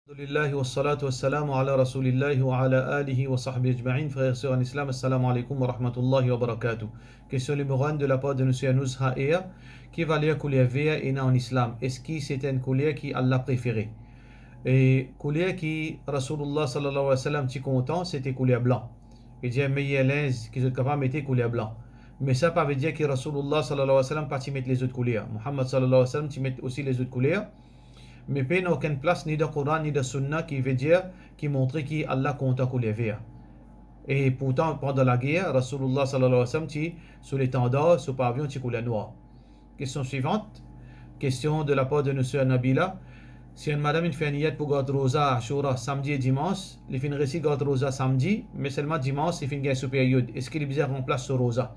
Alhamdulillah wa salatu wa salamu ala rasulillahi wa ala alihi wa sahbihi ajma'in. Frères et sœurs en islam, assalamu alaikum wa rahmatullahi wa barakatuh. Question numéro 1 de la part de M. Anouz Ha'ea. Qui va lire coulier vea et en islam? Est-ce que c'est un coulier qui Allah préféré? Et coulier qui Rasulullah sallallahu alayhi wa sallam t'y content, c'était coulier blanc. Il dit meilleur linge qui est capable de mettre coulier blanc. Mais ça pas veut dire que Rasulullah sallallahu alayhi wa sallam pas t'y mettre les autres couliers. Muhammad sallallahu alayhi wa sallam t'y met aussi les autres couliers. Mais pas aucune place ni de Coran ni de Sunna qui veut dire, qui montre qu'Allah compte à couler vers. Et pourtant, pendant la guerre, Rasulullah sallallahu alayhi wa sallam, sous l'étendard, sous pavillon, tu coulais noir. Question suivante. Question de la part de Monsieur Nabila. Si une madame fait une niette pour garder rosa Ashura samedi et dimanche, il fait une récit garder rosa samedi, mais seulement dimanche, il fait une guerre sous période. Est-ce qu'il est bien remplace ce rosa?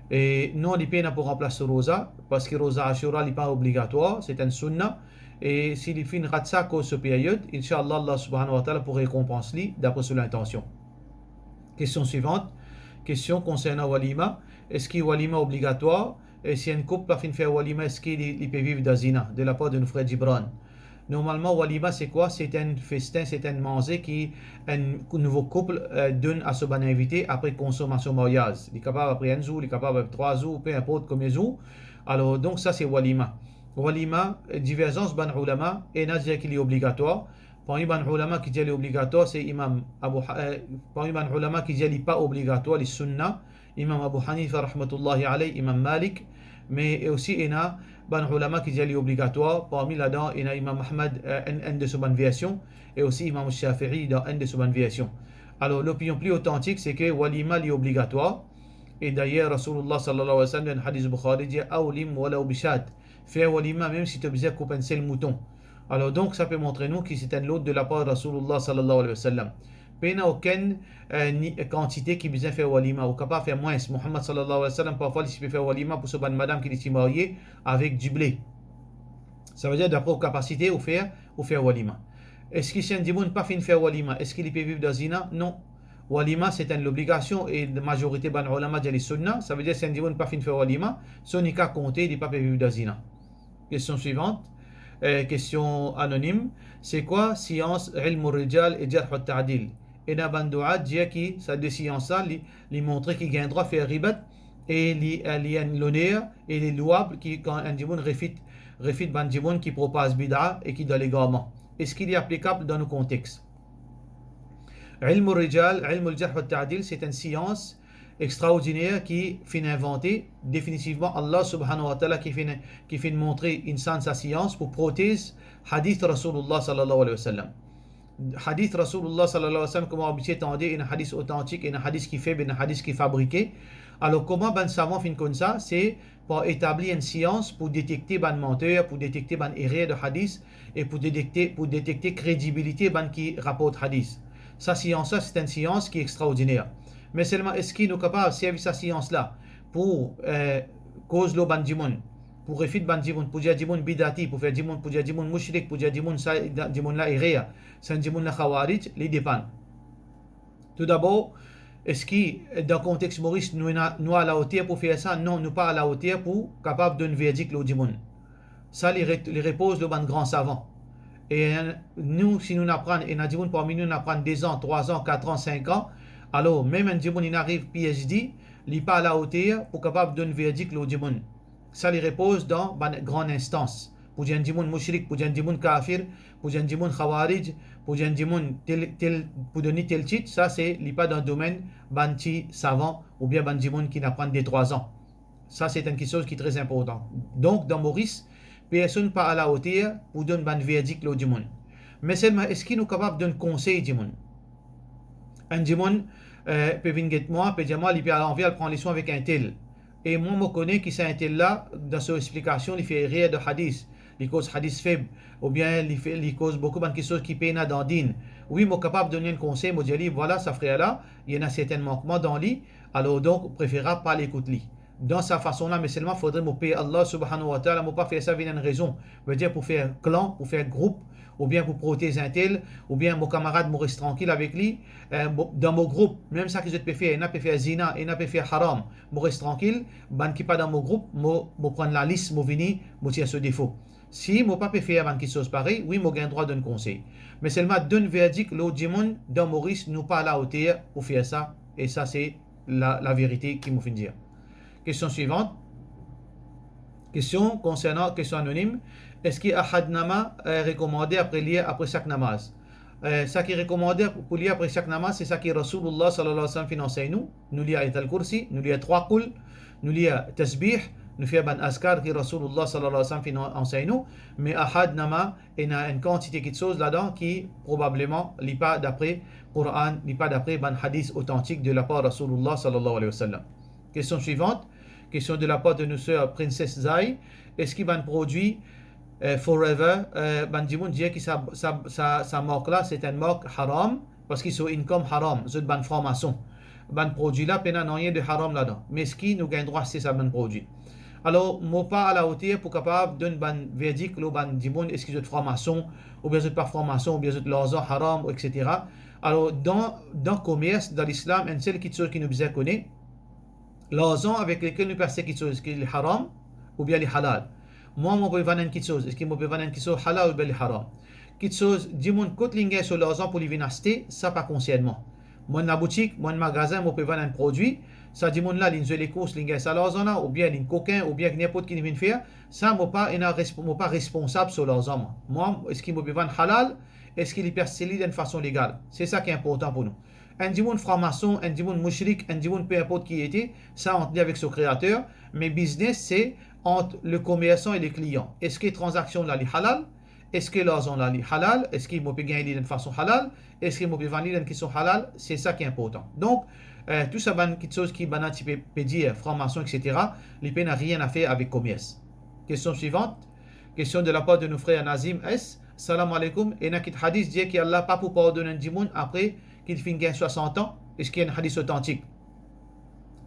Et non, il n'a pas remplacer ce rosa, parce que rosa Ashura n'est pas obligatoire, c'est un sunnah. Et s'il fait une ratsa cause ce période, Inch'Allah, Allah subhanahu wa ta'ala pour récompenser d'après son intention. Question suivante. Question concernant Walima. Est-ce qu'il y a Walima obligatoire? Et si un couple a fait faire Walima, est-ce qu'il peut vivre d'Azina? De la part de nos frères Gibran. Normalement, Walima, c'est quoi? C'est un festin, c'est un manger qui un nouveau couple donne à son bon invité après consommation mariage. Il est capable après un jour, il est capable après 3 jours, peu importe combien de jours. Alors, donc, ça, c'est Walima. Walima, divergence ban ulama, et n'a dit qu'il est obligatoire. Parmi ban ulama qui dit qu'il est obligatoire, c'est Imam Abu parmi ban ulama qui dit qu'il n'est pas obligatoire, les sunnah, Imam Abu Hanifa rahmatullahi alayhi, Imam Malik, mais aussi il y a ban ulama qui dit qu'il est obligatoire. Parmi là-dedans, il y a Imam Ahmad, un de ses bonnes versions, et aussi Imam Shafi'i dans un de ses bonnes versions. Alors l'opinion plus authentique, c'est que Walima est obligatoire. Et d'ailleurs, Rasulullah sallallahu alayhi wa sallam, dans le hadith Bukhari, dit Awlim wala ubishat. Faire walima même si tu as besoin de couper un seul mouton. Alors donc ça peut montrer nous que c'est un lot de la part de Rasulullah sallallahu alayhi wa sallam. Mais il n'y a aucune quantité qui besoin de faire walima ou capable de faire moins. Muhammad sallallahu alayhi wa sallam parfois il peut faire walima pour ce bonne madame qui est mariée avec du blé. Ça veut dire d'après aux capacités ou faire walima. Est-ce qu'il y a un dimoun pas fin faire walima? Est-ce qu'il peut vivre dans zina? Non. Walima c'est une obligation et la majorité ban ulama dit les sunna. Ça veut dire que si un dimoun pas fin faire walima, son cas compté, il n'est pas vivre dans zina. Question suivante, question anonyme. C'est quoi science ilm al-rijal et jarh al-ta'dil? Et dans Bandoua dit que ça de science ça, lui montrer qu'il gagne droit faire ribat et il y a l'honneur et les louables qui quand un dimoun refit ban dimoun qui propage bid'a et qui donne l'égarement. Est-ce qu'il est applicable dans nos contextes? Ilm al-rijal, ilm al-jarh al-ta'dil, c'est une science extraordinaire qui fait inventer définitivement Allah subhanahu wa ta'ala qui fait montrer insan sa science pour protéger hadith Rasulullah sallallahu alayhi wa sallam. Hadith Rasulullah sallallahu alayhi wa sallam, comme habitué tendait, un hadith authentique, un hadith qui fait, un hadith qui fabriqué. Alors comment ben savant fin comme ça? C'est pour établir une science pour détecter ban menteur, pour détecter ban erreur de hadith et pour détecter crédibilité ban qui rapporte hadith. Sa science, c'est une science qui est extraordinaire. Mais seulement, est-ce qu'il est capable de servir sa science-là pour cause le bandimoun, pour refit bandimoun, pour dire dimoun bidati, pour faire dimoun, pour dire dimoun mushrik, pour dire dimoun la iréa, c'est un dimoun la khawarij, les dépend. Tout d'abord, est-ce que dans le contexte Maurice, nous à la hauteur pour faire ça? Non, nous pas à la hauteur pour capable de verdict le dimoun. Ça, les repose le ban grand savant. Et nous, si nous apprenons, et nous parmi nous apprenons 2 ans, 3 ans, 4 ans, 5 ans, alors même un djimoun il arrive PhD, il n'est pas à la hauteur pour capable de donner verdict le djimoun. Ça les repose dans une grande instance. Pour dire un djimoun mushrik, pour dire un djimoun kafir, pour dire un djimoun khawarij, pour dire un djimoun pour donner tel titre, ça c'est il n'est pas dans le domaine banti savant ou bien ban djimoun qui n'apprend des 3 ans. Ça c'est quelque chose qui est très important. Donc dans Maurice, personne pas à la hauteur pour donner un verdict le djimoun. Mais seulement est-ce qu'il est capable de donner conseil djimoun? Un djimoun peut venir moi, peut dire moi, il peut aller envers, il prend les soins avec un tel. Et moi, je connais que c'est un tel là, dans son explication, il fait rire de hadith, il cause hadith faible, ou bien il cause beaucoup de choses qui peinent dans le din. Oui, je suis capable de donner un conseil, je dis, voilà, ça frère là, il y en a certains manquements dans lui, alors donc, préférable pas l'écouter. Dans sa façon-là, mais seulement, il faudrait me payer Allah subhanahu wa ta'ala, ne pas faire ça, il y a une raison. Je veux dire, pour faire clan, pour faire groupe, ou bien pour protéger un tel, ou bien mon camarade me reste tranquille avec lui, dans mon groupe, même ça que je peux faire, il n'a pas fait zina, il n'a pas fait haram, me reste tranquille, ban qui pas dans mon groupe, me prendre la liste, me venir, me tirer ce défaut. Si moi pas peut faire quelque chose pareil, oui, moi j'ai le droit de conseil. Mais seulement d'un verdict, l'autre dimon dans Maurice nous pas à la hauteur pour faire ça. Et ça, c'est la vérité qui me fait dire. Question suivante. Question concernant question anonyme. Est-ce qu'il y a ahad nama recommandé après lire après chaque namaz? Ça qui est recommandé pour lire après chaque namaz, c'est ça qui Rasulullah sallallahu alayhi wa sallam enseigne nous. Nous lire Ayat al-Kursi, nous lire 3 qul, nous lire tasbih, nous faire ban askar qui Rasulullah sallallahu alayhi wa sallam enseigne nous. Mais ahad nama, il y a une quantité de choses là-dedans qui probablement n'est pas d'après Coran, n'est pas d'après ban hadith authentique de la part de Rasulullah sallallahu alayhi wa sallam. Question suivante. Question de la part de nos sœurs Princesse Zai. Est-ce qu'il y a un produit Forever, ban dimoun dit que sa marque là c'est une marque haram parce qu'ils sont income haram, c'est ban franc-maçon. Ban produit là, peine rien de haram là-dedans. Mais ce qui nous gagne droit, c'est ça ban produit. Alors, moi pas à la hauteur pour capable d'un ban verdict, le ban dimoun, est-ce qu'ils sont franc-maçon, ou bien pas franc-maçon, ou bien l'argent haram, etc. Alors, dans le commerce, dans l'islam, une seule chose qui nous bien connaît, l'argent avec lequel nous passons quelque chose qui est haram, ou bien les halal. Moi, je peux vendre quelque chose. Est-ce que je peux vendre quelque chose halal ou bien haram? Quelque chose, dis-moi, côté l'ingé sur l'argent pour les venir acheter, ça pas concerne moi. Moi, dans la boutique, moi, dans le magasin, je peux vendre un produit. Ça, dis-moi là, l'ingé les courses, l'ingé ça l'argent, ou bien l'ingé coquin, ou bien n'importe qui vient faire. Ça, moi, pas responsable sur l'argent. Moi, est-ce qu'il peut vendre halal? Est-ce qu'il est percé d'une façon légale? C'est ça qui est important pour nous. Un dimoun franc-maçon, un dimoun mouchrik, un dimoun peu importe qui était, ça on dit avec son créateur. Mais business, c'est entre le commerçant et le client. Est-ce que les transactions là, les halal? Est-ce que l'argent là, les halal? Est-ce qu'il peut gagner d'une façon halal? Est-ce qu'il peut vendre d'une façon halal? C'est ça qui est important. Donc, tout ça, c'est quelque chose qui peut dire franc-maçon, etc. Les peines n'a rien à faire avec commerce. Question suivante. Question de la part de nos frères Nazim S. Salam alaikum. Et il y a un hadith dit qu'Allah pas pour pardonner un dimoun après qu'il finit 60 ans. Est-ce qu'il y a un hadith authentique?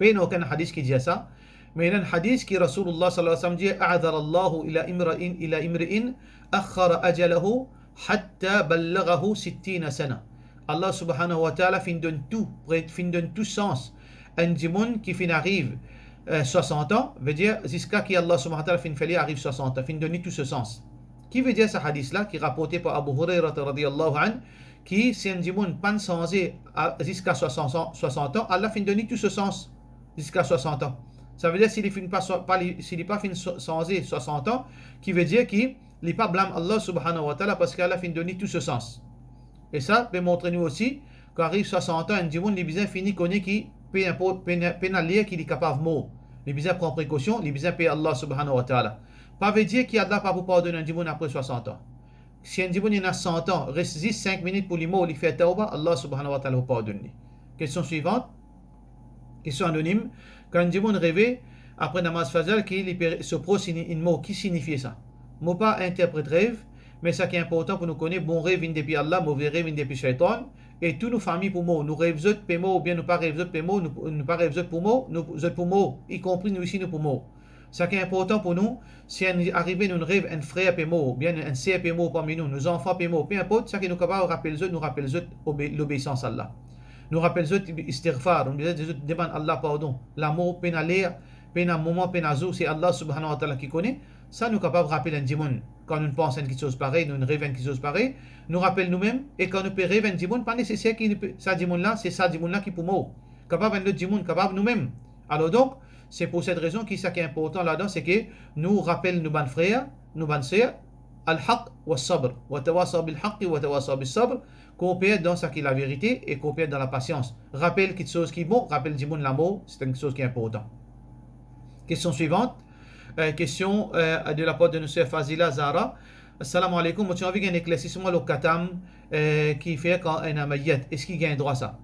Il n'y a aucun hadith qui dit ça. Mais il y a un hadith qui Rasulullah sallallahu alayhi wa sallam dit A'adhar Allahu ila imri'in akhara ajalahu hatta ballaghahu 60 sana. Allah subhanahu wa ta'ala fin donne tout sens. Un dimoun qui fin arrive 60 ans, veut dire jusqu'à qui Allah subhanahu wa ta'ala fin fait arrive 60 ans, fin donne tout ce sens. Qui veut dire ce hadith là qui est rapporté par Abu Hurairah radiyallahu anhu qui si un dimoun pas changé jusqu'à 60 ans, Allah fin donne tout ce sens jusqu'à 60 ans. Ça veut dire s'il n'est pas fin changé 60 ans, qui veut dire qu'il n'est pas blâme Allah subhanahu wa ta'ala parce qu'Allah fin donne tout ce sens. Et ça peut montrer nous aussi quand arrive 60 ans, un dimoun les bizarres fini connaît qui peu importe pénalier qu'il est capable de mourir. Les bizarres prend précaution, les bizarres paye Allah subhanahu wa ta'ala. Pas veut dire qu'il y a Allah pas pour pardonner un dimoun après 60 ans. Si un dimoun il a 100 ans, reste 5 minutes pour les mots, il fait tauba, Allah subhanahu wa ta'ala vous pardonne. Question suivante. Question anonyme. Quand un dimoun rêve, après namaz fajr, qu'il se pose un mot, qui signifie ça? Mot pas interprète rêve, mais ça qui est important pour nous connaître, bon rêve vient depuis Allah, mauvais rêve vient depuis Shaitan, et tous nos familles pour mots, nous rêvons pour mots, ou bien nous pas rêvons pour mots, nous pas rêvons pour mots, nous pour mots, y compris nous ici, nous pour mots. Ça qui est important pour nous, si on arrive nous rêve un frère PMO, bien un sœur PMO parmi nous, nos enfants PMO, peu importe, ça qui nous capable nous rappelle l'obéissance à Allah. Nous rappelle istighfar, nous demande Allah pardon. L'amour pénalé, pénal moment pénazou, c'est Allah subhanahu wa ta'ala qui connaît. Ça nous capable de rappeler un dimoun. Quand nous pensons à quelque chose pareil, nous rêvons quelque chose pareil, nous rappelle nous-mêmes, et quand nous peut rêver un dimoun, pas nécessaire qu'il ça dimoun là, c'est ça dimoun là qui pour moi. Capable un autre dimoun, capable nous-mêmes. Alors donc, c'est pour cette raison que ça qui est important là-dedans, c'est que nous rappelle nos bons frères, nos bonnes sœurs, al-haq wa sabr, wa tawasa bil haqq wa tawasa bis sabr, coopère dans ce qui est la vérité et coopère dans la patience. Rappelle quelque chose qui est bon, rappelle du monde l'amour, c'est quelque chose qui est important. Question suivante. Question de la part de notre sœur Fazila Zara. Assalamu alaikum. Moi, tu as envie d'un éclaircissement au katam qui fait quand un amayet. Est-ce qu'il gagne droit ça?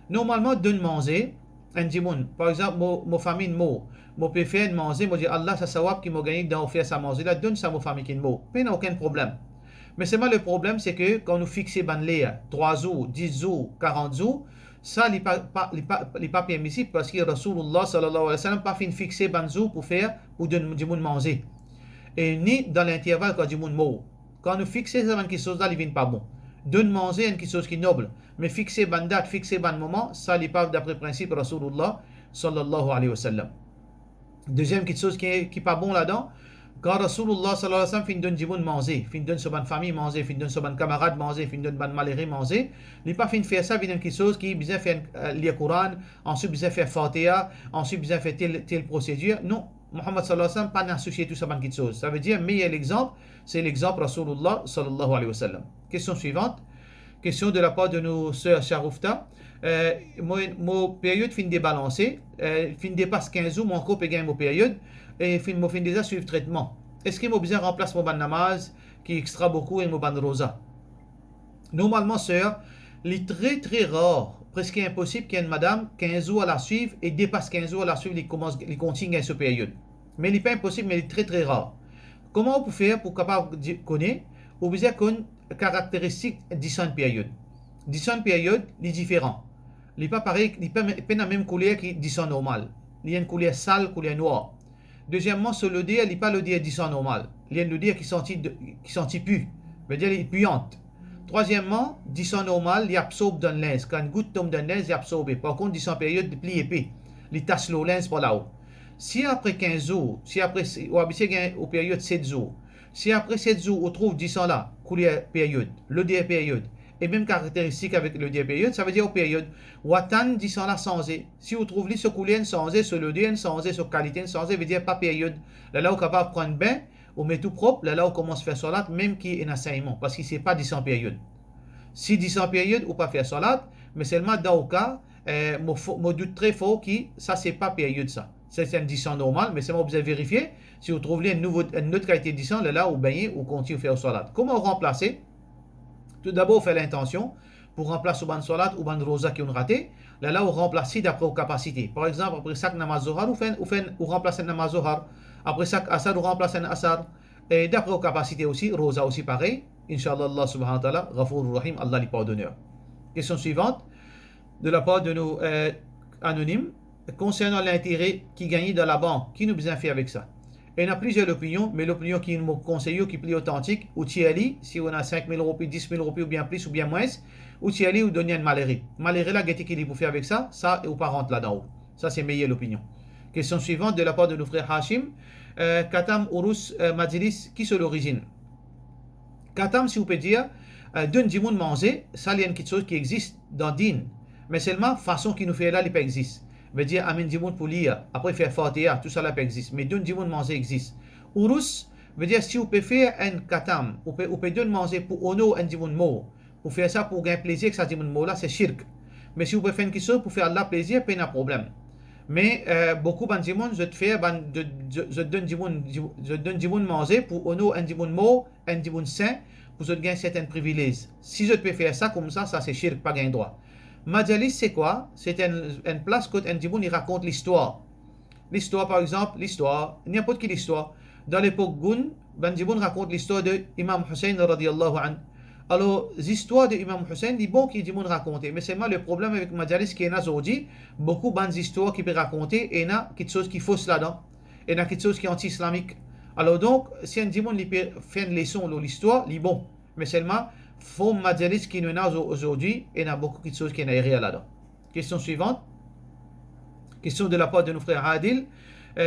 Normalement, de manger un dimoun. Par exemple, mon famille mot. Mon peut faire manger. Moi, dis Allah, ça sawab qui m'a gagné dans faire sa manger là. Donne ça à mon famille qui mot. Mais il n'y a aucun problème. Mais seulement le problème, c'est que quand nous fixons ban 3 jours, 10 jours, 40 jours, ça n'est pas permissible parce que Rasulullah sallallahu alayhi wa sallam pas fin fixer ban jour pour donner du monde manger. Et ni dans l'intervalle quand du monde mort. Quand nous fixons ça quelque chose là, il vient pas bon. Donne manger quelque chose qui est noble. Mais fixer ban date, fixer ban moment, ça n'est pas d'après principe Rasulullah sallallahu alayhi wa sallam. Deuxième quelque chose qui est pas bon là-dedans, Quand Rasulullah sallallahu alayhi wa sallam fin donne du monde manger, fin donne sur bonne famille manger, fin donne sur bonne camarade manger, fin donne bonne malheureux manger, il n'est pas fin faire ça, bien quelque chose qui besoin faire lire Coran, ensuite besoin faire Fatiha, ensuite besoin faire telle procédure. Non, Muhammad sallallahu alayhi wa sallam pas associé tout ça bonne quelque chose. Ça veut dire meilleur exemple, c'est l'exemple Rasulullah sallallahu alayhi wa sallam. Question suivante. Question de la part de nos sœurs Sharoufta. Mon période fin débalancée, fin dépasse 15 jours, mon corps peut gagner mon période, et fin déjà suivre traitement. Est-ce que mon besoin remplace mon ban namaz, qui extra beaucoup, et mon ban rosa? Normalement, sœur, il est très très rare, presque impossible qu'il y ait une madame 15 jours à la suivre, et dépasse 15 jours à la suivre, il continue à cette période. Mais il n'est pas impossible, mais il est très très rare. Comment on peut faire pour capable de connaître? On besoin qu'on caractéristique de période. Différentes périodes, il est différent. Il n'est pas pareil, il n'est pas la même couleur que différentes normal. Il y a une couleur sale, couleur noire. Deuxièmement, sur le dé, il n'est pas le dé différent normal. Il y a le dé qui sentit pu. veut dire il est puante. Troisièmement, différent normal, il absorbe dans le linge. Quand une goutte tombe dans le linge, il absorbe. Par contre, différentes périodes, il plie épais. Il tasse le linge par là-haut. Si après 15 jours, si après, ou habitué au période 7 jours, si après 7 jours, on trouve 10 ans là, couleur période, le dé période, et même caractéristique avec le dé période, ça veut dire aux périodes, ou attendre 10 ans là changé. Si on trouve ce couleur changé, sur le dé changé, sur qualité changé, veut dire pas période. Là, on est capable de prendre bain, on met tout propre, là, on commence à faire salat, même qui est un assaillement, parce que c'est pas 10 ans période. Si 10 ans période, on pas faire salat, mais seulement dans le cas, mon doute très fort qui, ça c'est pas période ça. C'est un 10 ans normal, mais c'est moi vous avez vérifié. Si vous trouvez une autre qualité de 10 ans, là, vous baignez ou continuez à faire salat. Comment remplacer? Tout d'abord, on fait l'intention pour remplacer au ban salat ou ban rosa qui ont raté. Là, on remplace d'après vos capacités. Par exemple, après chaque namaz zohar, on remplace un namaz zohar. Après chaque asar, on remplace un asar. Et d'après vos capacités aussi, rosa aussi pareil. Inch'Allah, Allah subhanahu wa ta'ala, Ghafour Rahim, Allah les pardonneur. Question suivante, de la part de nos anonymes, concernant l'intérêt qui gagne dans la banque, qui nous besoin faire avec ça? Et il y a plusieurs opinions, mais l'opinion qui nous conseille, qui est plus authentique, ou Tiali, si on a 5 000 roupies, 10 000 roupies, ou bien plus, ou bien moins, ou Tiali, ou donner une malérie. Malérie, là, qu'est-ce qu'il faut faire avec ça? Ça, ou pas rentre là-dedans. Ça, c'est meilleure l'opinion. Question suivante, de la part de nos frères Hashim, Katam Urus Majlis, qui c'est l'origine? Katam, si vous pouvez dire, donne du monde manger, ça, il y a quelque chose qui existe dans Din. Mais seulement, façon qui nous fait là, il pas existe. Veut dire, amène du monde pour lire, après faire Fatiha, tout ça là pas existe. Mais donne du monde manger existe. Urus, veut dire, si vous pouvez faire un katam, vous pouvez donner manger pour honorer un du monde mort. Pour faire ça, pour gagner plaisir que ça du monde mort là, c'est shirk. Mais si vous pouvez faire quelque chose pour faire Allah plaisir, pas de problème. Mais beaucoup de monde, je donne du monde manger pour honorer un du monde mort, un du monde saint, pour gagner certains privilèges. Si je peux faire ça comme ça c'est shirk, pas gain droit. Majalis, c'est quoi? C'est une place où un djiboun il raconte l'histoire. L'histoire, par exemple, l'histoire, n'importe quelle histoire. Dans l'époque Goun, Ben Djiboun raconte l'histoire de Imam Hussein radiallahu anhu. Alors, l'histoire de Imam Hussein, il est bon qu'il Djiboun raconte. Mais seulement le problème avec Majalis qui est aujourd'hui, beaucoup de histoires qu'il peut raconter et il y a quelque chose qui est fausse là-dedans. Et il y a quelque chose qui est anti-islamique. Alors donc, si un Djiboun fait une leçon de l'histoire, il est bon. Mais seulement, faut majalis qui nous a aujourd'hui et il y a beaucoup de choses qui sont rien là-dedans. Question suivante. Question de la part de nos frères Adil.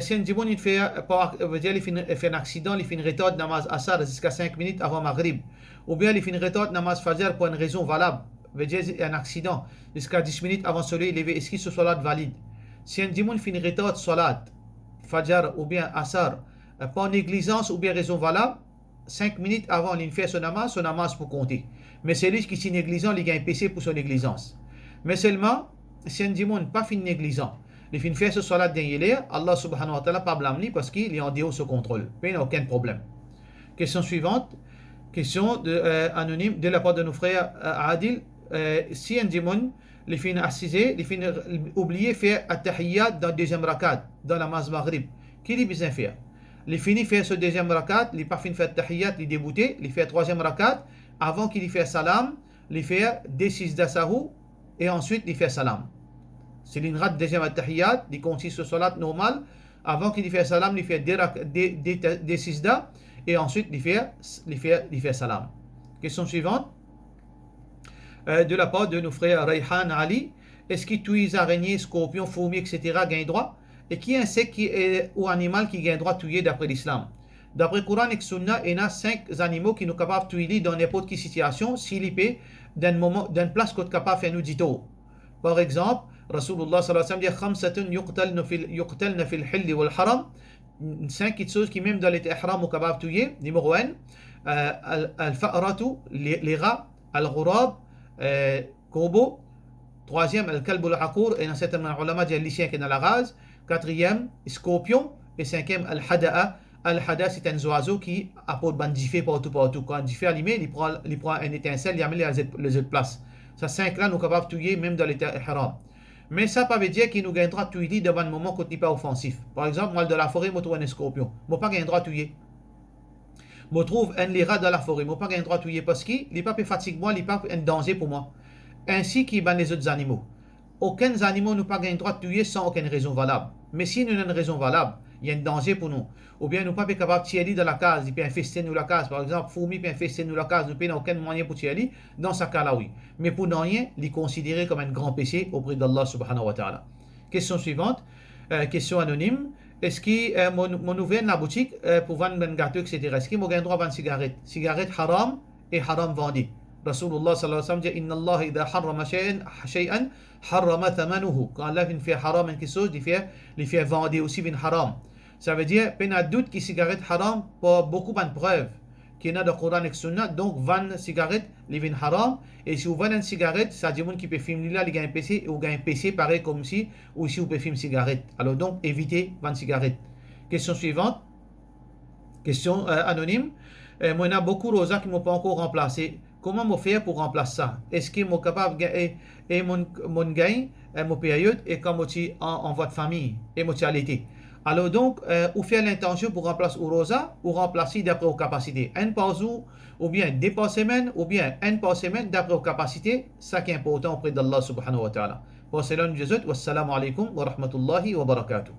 Si un djiboun il fait un accident, il fait une retard namaz asar jusqu'à 5 minutes avant Maghrib. Ou bien il fait une retard namaz fajr pour une raison valable. Veut dire un accident jusqu'à 10 minutes avant soleil levé. Est-ce que ce salat valide? Si un djiboun fait une retard salat, fajr ou bien asar, par négligence ou bien raison valable, 5 minutes avant il fait son namaz pour compter. Mais c'est lui qui est négligent, il gagne PC pour son négligence. Mais seulement, si un djimoun pas fin négligent, il fait faire ce salat d'un yéler, Allah subhanahu wa ta'ala pas blâmer parce qu'il est en dehors de ce contrôle. Il n'y a aucun problème. Question suivante. Question anonyme de la part de nos frères Adil. Si un djimoun, il fait assisé, il fait oublier faire at-tahiyyat dans le deuxième rakat, dans la namaz maghrib, qu'il est besoin faire? Il finit faire ce deuxième rakat, il pas fini faire tahiyyat, il débouté, il fait troisième rakat, avant qu'il fait salam, il fait des six d'assahu et ensuite il fait salam. C'est une rate deuxième tahiyyat, il continue ce salat normal, avant qu'il fait salam, il fait des six da et ensuite il fait salam. Question suivante. De la part de nos frères Rayhan Ali, est-ce que tous les araignées, scorpions, fourmis, etc. gagnent droit? Et qui insecte ou animal qui gagne droit de tuer d'après l'islam? D'après Coran et Sunna, il y a 5 animaux qui nous capables de tuer dans n'importe quelle situation, s'il peut, d'une place qu'on est capable de faire nous dire. Par exemple, Rasulullah sallallahu alayhi wa sallam dit Khamsatun yuqtalna fil hilli wal haram. 5 choses qui, même dans les ihram, sont capables de tuer. Numéro 1, al-fa'ratu, les rats, al-ghurab, corbeau. Troisième, al-kalb al-aqur, et dans certains ulama disent les chiens qui sont dans la race. Quatrième, scorpion. Et cinquième, al-hada'a. Al-hada, c'est un oiseau qui apporte ban diffé partout. Quand un diffé allumé, il prend un étincelle, il amène les autres places. Ces 5 là, nous sommes capables de tuer même dans l'état ihram. Mais ça ne veut pas dire qu'il nous gagne droit de tuer dans un moment qu'on n'est pas offensif. Par exemple, moi, dans la forêt, je trouve un scorpion. Je n'ai pas gagne droit de tuer. Je trouve un lira dans la forêt. Je n'ai pas gagne droit de tuer parce qu'il n'est pas plus fatigué moi, il n'est pas un danger pour moi. Ainsi qu'il ban les autres animaux. Aucun animal n'a pas gagne droit de tuer sans aucune raison valable. Mais si nous avons une raison valable, il y a un danger pour nous. Ou bien nous ne sommes pas capables de tirer dans la case, il peut infester nous la case. Par exemple, fourmi peut infester nous la case, nous n'avons aucun moyen pour tirer. Dans ce cas-là, oui. Mais pour ne rien, il est considéré comme un grand péché auprès d'Allah subhanahu wa ta'ala. Question suivante, question anonyme. Est-ce que mon ouvert la boutique pour vendre un gâteau, etc. Est-ce que j'ai le droit de vendre cigarette? Cigarette haram et haram vendu. Rasulullah sallallahu alayhi wa sallam dit Inna Allah idha harrama shay'an harrama thamanuhu. Quand Allah vient faire haram quelque chose, il fait vendre aussi vient haram. Ça veut dire, il y a doute que cigarette haram pour beaucoup de preuves qu'il y a dans le Coran et Sunna. Donc, vendre cigarette, il vient haram. Et si vous vendez une cigarette, ça dit qui peut filmer là, il y a un PC, ou un PC pareil comme si, ou si vous pouvez filmer cigarette. Alors donc, évitez vendre cigarette. Question suivante. Question anonyme. Moi, il y a beaucoup de rosas qui ne m'ont pas encore remplacé. Comment me faire pour remplacer ça? Est-ce que je suis capable de gagner mon gain, mon période, et comme je suis en voie de famille, et je suis allaité? Alors donc, ou faire l'intention pour remplacer au rosa, ou remplacer d'après vos capacités. Un par jour, ou bien 2 par semaine, ou bien 1 par semaine d'après vos capacités. Ça qui est important auprès d'Allah subhanahu wa ta'ala. Pour cela, nous disons, wassalamu alaikum wa rahmatullahi wa barakatuh.